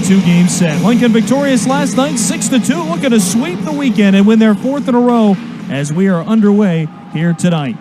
two-game set. Lincoln victorious last night, 6-2, looking to sweep the weekend and win their fourth in a row as we are underway here tonight.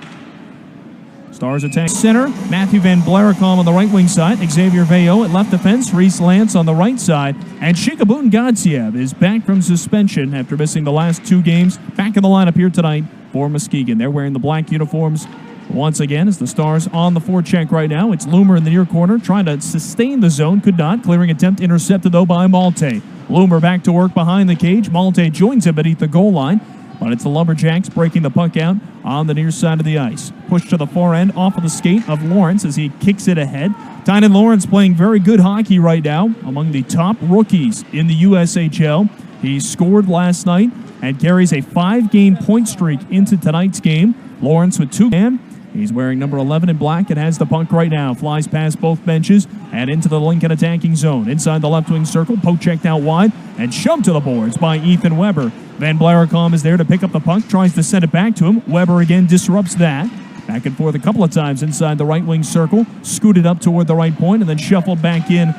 Stars attack center, Matthew Van Blaricom on the right wing side, Xavier Veo at left defense, Reese Lance on the right side, and Shikabun Gadsiev is back from suspension after missing the last two games. Back in the lineup here tonight for Muskegon. They're wearing the black uniforms once again as the Stars on the forecheck right now. It's Loomer in the near corner trying to sustain the zone, could not. Clearing attempt intercepted though by Malte. Loomer back to work behind the cage. Malte joins him beneath the goal line. But it's the Lumberjacks breaking the puck out on the near side of the ice. Pushed to the far end off of the skate of Lawrence as he kicks it ahead. Tynan Lawrence playing very good hockey right now, among the top rookies in the USHL. He scored last night and carries a 5-game point streak into tonight's game. Lawrence with 2 games. He's wearing number 11 in black and has the puck right now. Flies past both benches and into the Lincoln attacking zone. Inside the left wing circle, poke checked out wide and shoved to the boards by Ethan Weber. Van Blaricom is there to pick up the puck, tries to send it back to him. Weber again disrupts that. Back and forth a couple of times inside the right wing circle. Scooted up toward the right point and then shuffled back in.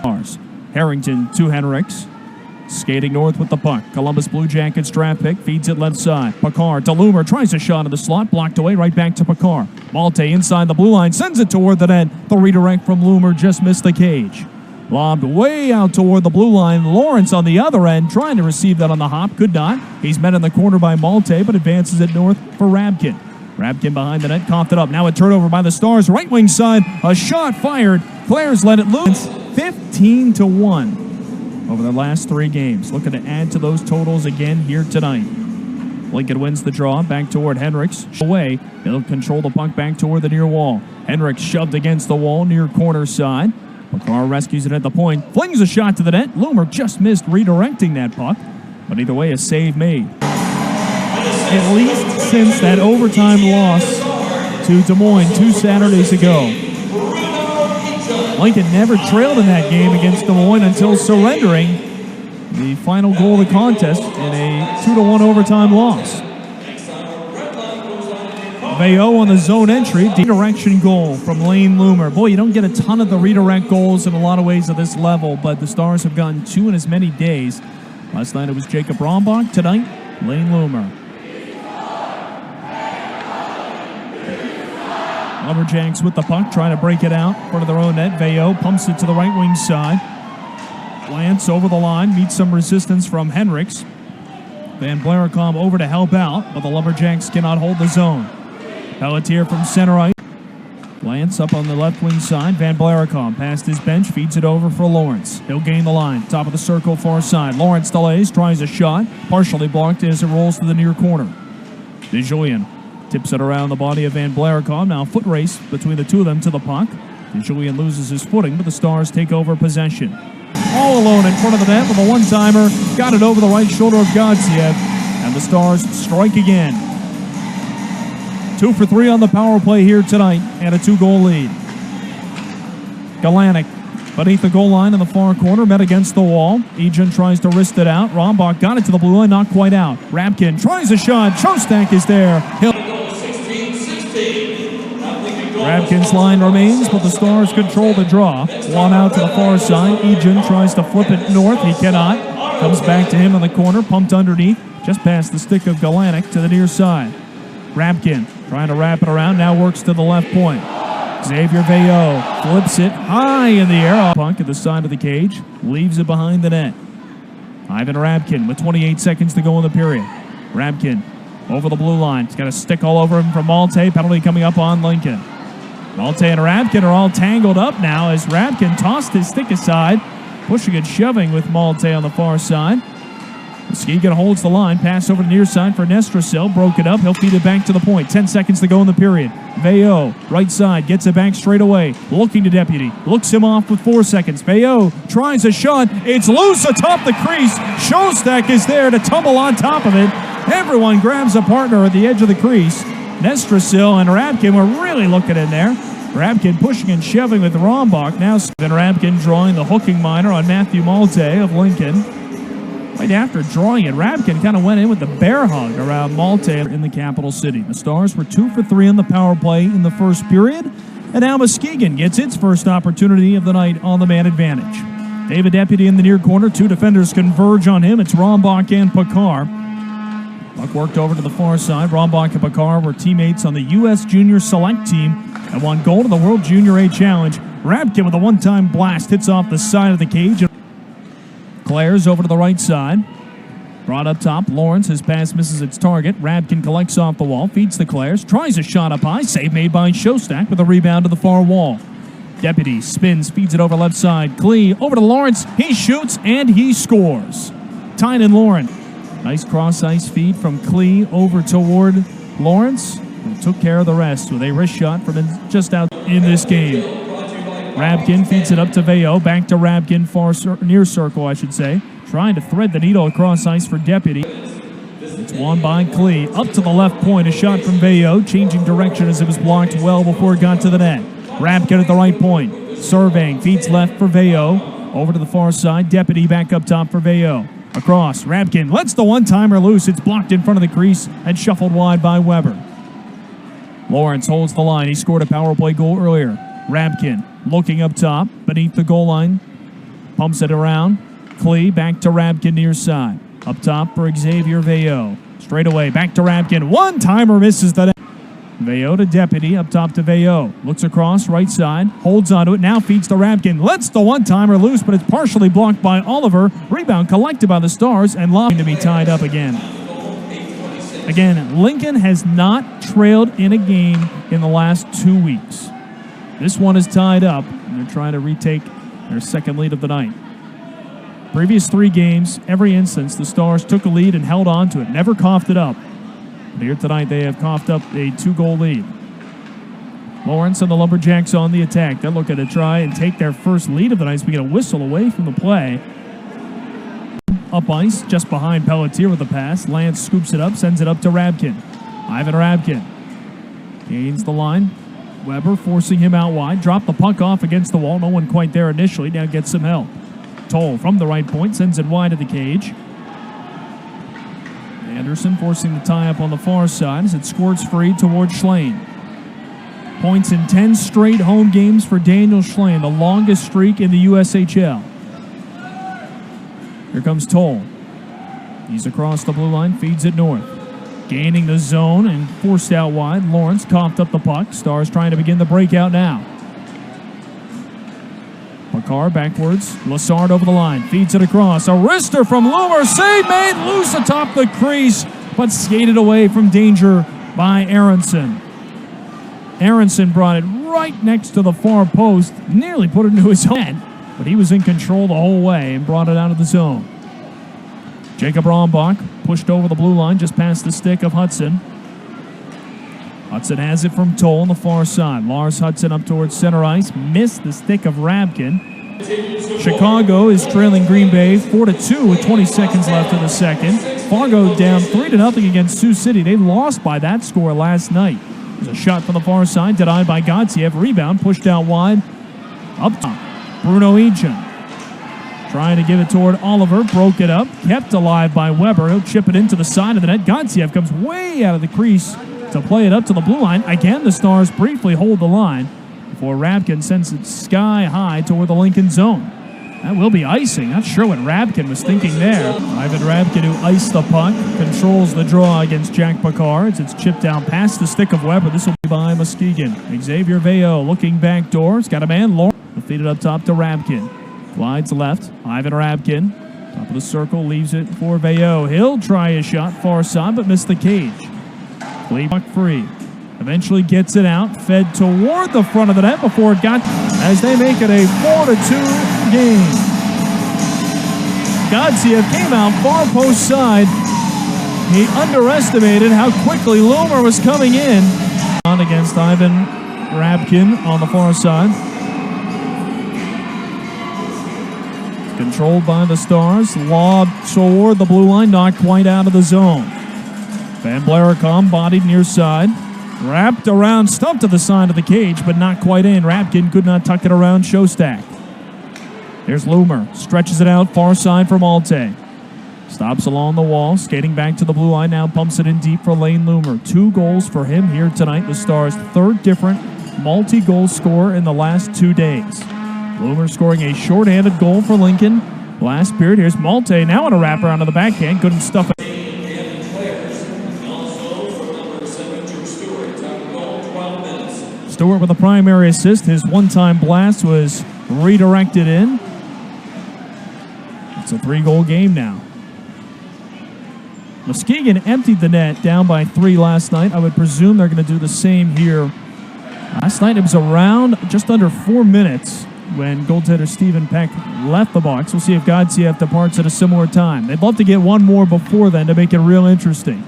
Harrington to Henricks. Skating north with the puck. Columbus Blue Jackets draft pick feeds it left side. Picard to Loomer, tries a shot in the slot, blocked away, right back to Picard. Malte inside the blue line, sends it toward the net. The redirect from Loomer just missed the cage. Lobbed way out toward the blue line. Lawrence on the other end, trying to receive that on the hop, could not. He's met in the corner by Malte, but advances it north for Ryabkin. Ryabkin behind the net, coughed it up. Now a turnover by the Stars, right wing side. A shot fired. Flares let it loose. 15-1 over the last 3 games. Looking to add to those totals again here tonight. Lincoln wins the draw, back toward Henricks. Away, he'll control the puck back toward the near wall. Henricks shoved against the wall, near corner side. Picard rescues it at the point, flings a shot to the net. Loomer just missed redirecting that puck, but either way, a save made. At least since that overtime loss to Des Moines 2 Saturdays ago, Lincoln never trailed in that game against Des Moines until surrendering the final goal of the contest in a 2-1 overtime loss. Veo on the zone entry, redirection goal from Lane Loomer. Boy, you don't get a ton of the redirect goals in a lot of ways at this level, but the Stars have gotten 2 in as many days. Last night it was Jacob Rombach, tonight Lane Loomer. Lumberjacks with the puck, trying to break it out in front of their own net. Veo pumps it to the right wing side. Lance over the line, meets some resistance from Henricks. Van Blaricom over to help out, but the Lumberjacks cannot hold the zone. Pelletier from center ice. Lance up on the left wing side. Van Blaricom past his bench, feeds it over for Lawrence. He'll gain the line. Top of the circle, far side. Lawrence delays, tries a shot. Partially blocked as it rolls to the near corner. DeJulian tips it around the body of Van Blaricom. Now foot race between the two of them to the puck. DeJulian loses his footing, but the Stars take over possession. All alone in front of the net with a one-timer. Got it over the right shoulder of Gadsiev. And the Stars strike again. 2 for 3 on the power play here tonight, and a 2-goal lead. Galanic beneath the goal line in the far corner, met against the wall. Egan tries to wrist it out. Rombach got it to the blue line, not quite out. Ryabkin tries a shot. Chostak is there. Ryabkin's line remains, but the Stars control the draw. One out to the far side. Egan tries to flip it north. He cannot. Comes back to him in the corner, pumped underneath, just past the stick of Galanic to the near side. Ryabkin trying to wrap it around, now works to the left point. Xavier Veo flips it high in the air. Puck at the side of the cage, leaves it behind the net. Ivan Ryabkin with 28 seconds to go in the period. Ryabkin over the blue line. He's got a stick all over him from Malte. Penalty coming up on Lincoln. Malte and Ryabkin are all tangled up now as Ryabkin tossed his stick aside, pushing and shoving with Malte on the far side. Muskegon holds the line. Pass over to the near side for Nestrasil. Broke it up. He'll feed it back to the point. 10 seconds to go in the period. Veo, right side, gets it back straight away. Looking to Deputy. Looks him off with 4 seconds. Veo tries a shot. It's loose atop the crease. Shostak is there to tumble on top of it. Everyone grabs a partner at the edge of the crease. Nestrasil and Ryabkin were really looking in there. Ryabkin pushing and shoving with Rombach. Now Ryabkin drawing the hooking minor on Matthew Malte of Lincoln. Right after drawing it, Ryabkin kind of went in with the bear hug around Malte in the capital city. The Stars were 2 for 3 on the power play in the first period, and now Muskegon gets its first opportunity of the night on the man advantage. David Deputy in the near corner. Two defenders converge on him. It's Rombach and Pekar. Buck worked over to the far side. Rombach and Pekar were teammates on the U.S. Junior Select team and won gold in the World Junior A Challenge. Ryabkin with a one-time blast hits off the side of the cage. Claire's over to the right side. Brought up top. Lawrence, his pass misses its target. Ryabkin collects off the wall, feeds to Claire's, tries a shot up high. Save made by Shostak with a rebound to the far wall. Deputy spins, feeds it over left side. Klee over to Lawrence. He shoots and he scores. Tynan Lawrence. Nice cross-ice feed from Klee over toward Lawrence, who took care of the rest with a wrist shot from just out in this game. Ryabkin feeds it up to Veo. Back to Ryabkin, near circle, I should say. Trying to thread the needle across ice for Deputy. It's won by Klee. Up to the left point, a shot from Veo, changing direction as it was blocked well before it got to the net. Ryabkin at the right point. Surveying, feeds left for Veo. Over to the far side, Deputy back up top for Veo. Across, Ryabkin lets the one-timer loose. It's blocked in front of the crease and shuffled wide by Weber. Lawrence holds the line. He scored a power play goal earlier. Ryabkin looking up top, beneath the goal line. Pumps it around. Klee back to Ryabkin near side. Up top for Xavier Veo. Straight away, back to Ryabkin. One-timer misses the net. Veo to Deputy, up top to Veo. Looks across, right side, holds onto it, now feeds to Ryabkin. Lets the one-timer loose, but it's partially blocked by Oliver. Rebound collected by the Stars, and lobbing to be tied up again. Again, Lincoln has not trailed in a game in the last 2 weeks. This one is tied up, and they're trying to retake their second lead of the night. Previous 3 games, every instance, the Stars took a lead and held on to it, never coughed it up. But here tonight, they have coughed up a 2-goal lead. Lawrence and the Lumberjacks on the attack. They're looking to try and take their first lead of the night. So we get a whistle away from the play. Up ice, just behind Pelletier with the pass. Lance scoops it up, sends it up to Ryabkin. Ivan Ryabkin gains the line. Weber forcing him out wide. Dropped the puck off against the wall. No one quite there initially. Now gets some help. Toll from the right point, sends it wide of the cage. Anderson forcing the tie-up on the far side as it squirts free towards Schlane. Points in 10 straight home games for Daniel Schlane, the longest streak in the USHL. Here comes Toll. He's across the blue line, feeds it north. Gaining the zone and forced out wide. Lawrence coughed up the puck. Stars trying to begin the breakout now. Pekar backwards. Lassard over the line. Feeds it across. A wrister from Loomer. Save made. Loose atop the crease, but skated away from danger by Aronson. Aronson brought it right next to the far post. Nearly put it into his head, but he was in control the whole way and brought it out of the zone. Jacob Rombach pushed over the blue line just past the stick of Hudson. Hudson has it from Toll on the far side. Lars Hudson up towards center ice. Missed the stick of Ryabkin. Chicago is trailing Green Bay 4-2 with 20 seconds left in the second. Fargo down 3-0 against Sioux City. They lost by that score last night. There's a shot from the far side, denied by Godsiev. Rebound pushed out wide. Up top, Bruno Eachin. Trying to give it toward Oliver. Broke it up. Kept alive by Weber. He'll chip it into the side of the net. Godsiev comes way out of the crease to play it up to the blue line. Again, the Stars briefly hold the line before Ryabkin sends it sky high toward the Lincoln zone. That will be icing. Not sure what Ryabkin was thinking there. Ivan Ryabkin, who iced the puck, controls the draw against Jack Pekar as it's chipped down past the stick of Weber. This will be by Muskegon. Xavier Veo looking back door. He's got a man. Lawrence will feed it up top to Ryabkin. Glides left. Ivan Ryabkin. Top of the circle. Leaves it for Veo. He'll try a shot far side, but missed the cage. Play puck free. Eventually gets it out. Fed toward the front of the net before it got, as they make it a 4-2 game. Godsiev came out far post side. He underestimated how quickly Loomer was coming in. On against Ivan Ryabkin on the far side. Controlled by the Stars. Lob toward the blue line, not quite out of the zone. Van Blaricom bodied near side. Wrapped around, stumped to the side of the cage, but not quite in. Ryabkin could not tuck it around Shostak. There's Loomer. Stretches it out far side for Malte. Stops along the wall, skating back to the blue line, now pumps it in deep for Lane Loomer. 2 goals for him here tonight. The Stars' third different multi-goal scorer in the last 2 days. Bloomer scoring a shorthanded goal for Lincoln. Last period, here's Malte now on a wraparound of the backhand. Couldn't stuff it. Stewart with a primary assist. His one-time blast was redirected in. It's a 3-goal game now. Muskegon emptied the net, down by 3 last night. I would presume they're going to do the same here. Last night it was around just under 4 minutes when goaltender Stephen Peck left the box. We'll see if Godsiev departs at a similar time. They'd love to get one more before then to make it real interesting.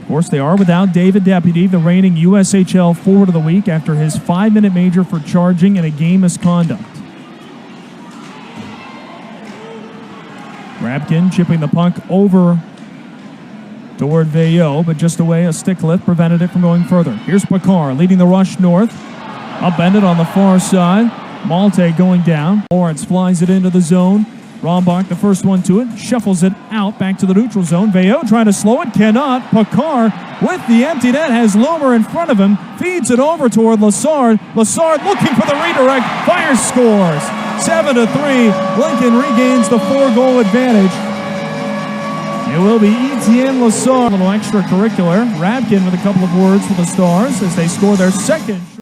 Of course, they are without David Deputy, the reigning USHL forward of the week, after his 5-minute major for charging in a game misconduct. Ryabkin chipping the puck over toward Veillot, but just away, a stick lift prevented it from going further. Here's Picard leading the rush north. Upended on the far side. Malte going down. Lawrence flies it into the zone. Rombach, the first one to it, shuffles it out back to the neutral zone. Veillot trying to slow it, cannot. Picard with the empty net has Loomer in front of him, feeds it over toward Lassard. Lassard looking for the redirect, fires, scores. 7-3, Lincoln regains the 4-goal advantage. It will be Etienne Lassard, a little extracurricular. Ryabkin with a couple of words for the Stars as they score their second.